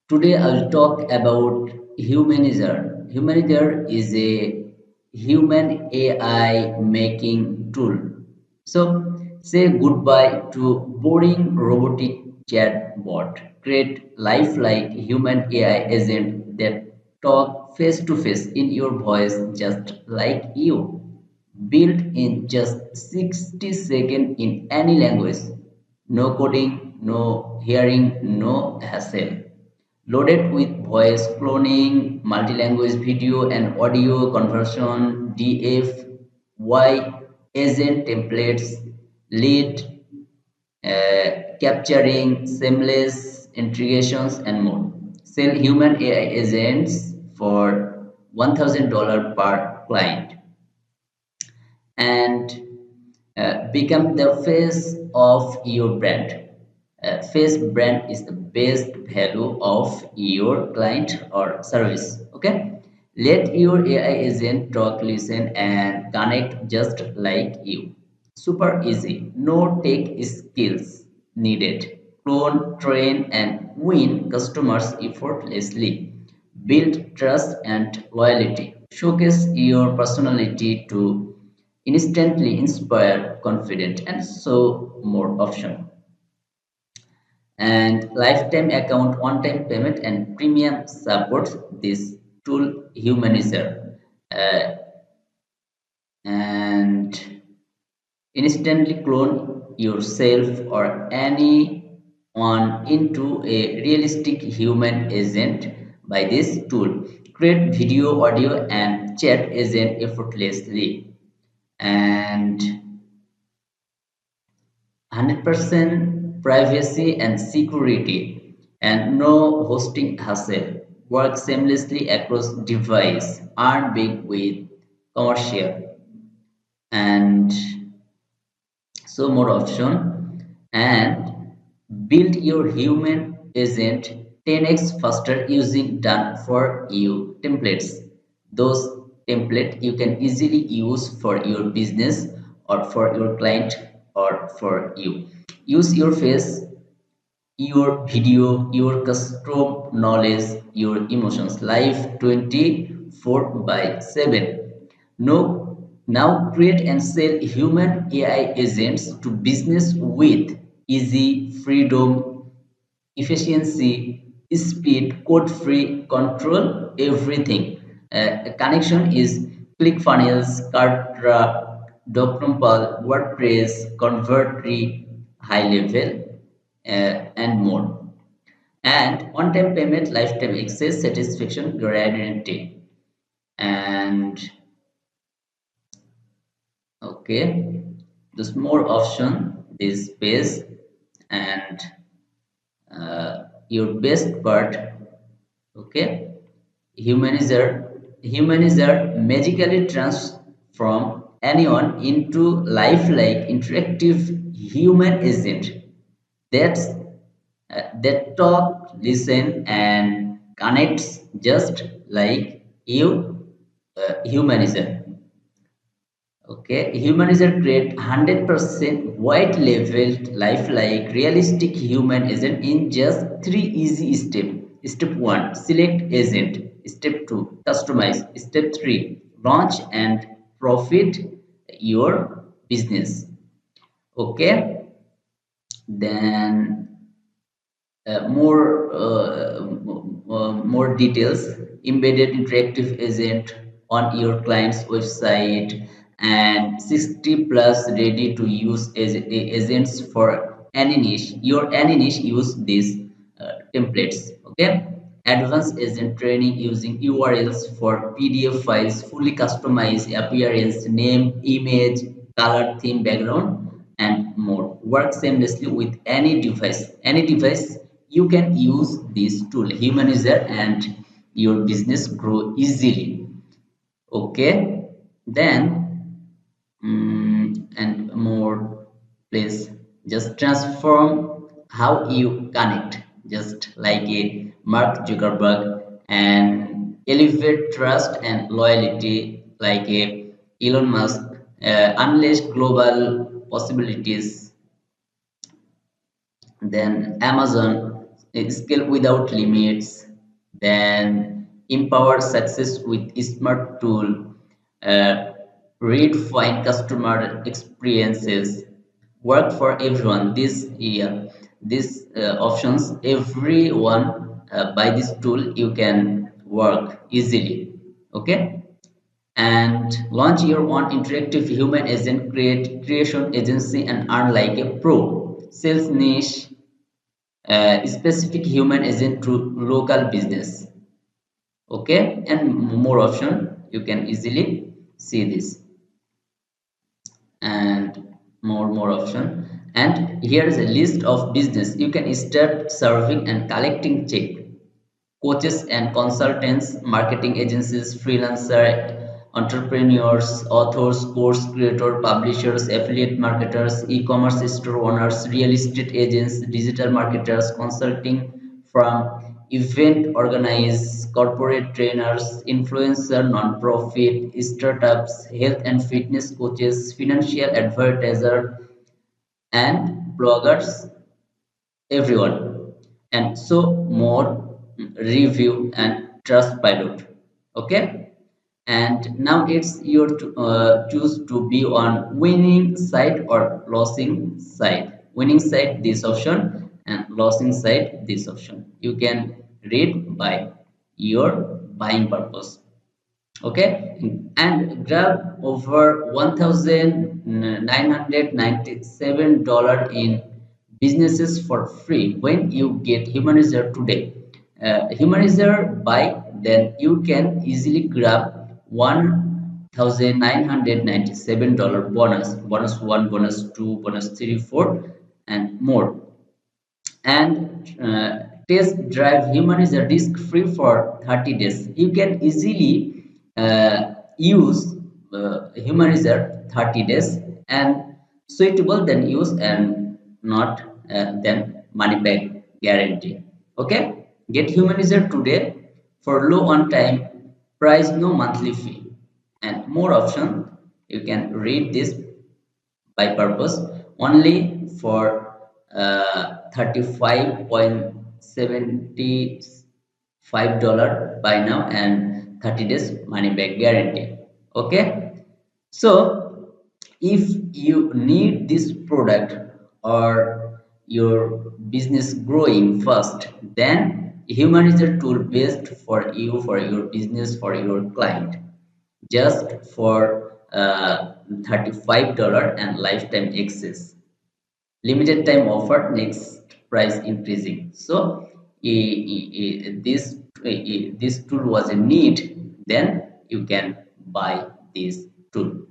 Today I will talk about Humanizer. Humanizer is a human AI making tool. So say goodbye to boring robotic chatbot. Create lifelike human AI agent that talk face to face in your voice just like you. Built in just 60 seconds in any language. No coding, no hearing, no hassle. Loaded with voice cloning, multi-language video and audio conversion, DFY, agent templates, lead capturing seamless integrations and more. Sell human AI agents for $1,000 per client and become the face of your brand. Face brand is the best value of your client or service. Okay, let your AI agent talk, listen, and connect just like you. Super easy, no tech skills needed. Clone, train, and win customers effortlessly. Build trust and loyalty. Showcase your personality to instantly inspire confidence and so more option. And lifetime account, one-time payment, and premium supports this tool Humanizer. Uh, and instantly clone yourself or anyone into a realistic human agent by this tool. Create video, audio, and chat agent effortlessly. And 100% privacy and security, and no hosting hassle. Work seamlessly across device. Earn big with commercial and so more option, and build your human agent 10x faster using done for you templates. Those template you can easily use for your business or for your client or for you. Use your face, your video, your custom knowledge, your emotions live 24 by 7. No, now create and sell human AI agents to business with easy freedom, efficiency, speed, code free, control everything. Connection is ClickFunnels, Kartra, Doctrumpal, WordPress, Convertly, High Level, and more. And on-time payment, lifetime access, satisfaction guarantee. And okay, there's more option, this space, and your best part. Okay, humanizer magically transform anyone into lifelike interactive human agent that's that talk, listen, and connects just like you. Humanizer. Okay, humanizer create 100% white leveled lifelike realistic human agent in just three easy steps. Step 1, select agent. Step 2, customize. Step 3, launch and profit your business. Okay, then more details. Embedded interactive agent on your client's website, and 60 plus ready to use agents for any niche. Your any niche use these templates. Okay, advanced agent training using URLs for PDF files, fully customized appearance, name, image, color, theme, background, and more. Work seamlessly with any device. Any device you can use this tool, Humanizer, and your business grow easily. Okay, then and more, please just transform how you connect, just like a Mark Zuckerberg, and elevate trust and loyalty like a Elon Musk, unleash global possibilities. Then Amazon scale without limits, then empower success with smart tool, uh, redefine customer experiences, work for everyone. These options, everyone by this tool you can work easily. Okay, and launch your own interactive human agent creation agency and earn like a pro. Sales niche specific human agent to local business. Okay, and more option you can easily see this, and more option. And here is a list of business you can start serving and collecting check: coaches and consultants, marketing agencies, freelancer, entrepreneurs, authors, course creator, publishers, affiliate marketers, e-commerce store owners, real estate agents, digital marketers, consulting from event organizers, corporate trainers, influencer, non-profit, startups, health and fitness coaches, financial advertiser, and bloggers, everyone, and so more. Review and trust pilot. Okay, and now it's your choose to be on winning side or losing side. Winning side this option, and losing side this option you can read by your buying purpose. Okay, and grab over $1,997 in businesses for free when you get Humanizer today. Humanizer buy, then you can easily grab $1,997 bonus, bonus 1, bonus 2, bonus 3, 4, and more. And test drive human is a risk free for 30 days. You can easily use humanizer 30 days, and suitable then use, and not then money back guarantee. Okay, get humanizer today for low on time price, no monthly fee, and more option you can read this by purpose only for 35.75 by now, and 30 days money back guarantee. Okay, so if you need this product or your business growing fast, then human is a tool best for you, for your business, for your client, just for $35 and lifetime access. Limited time offer, next price increasing. So this tool was a need, then you can buy this tool.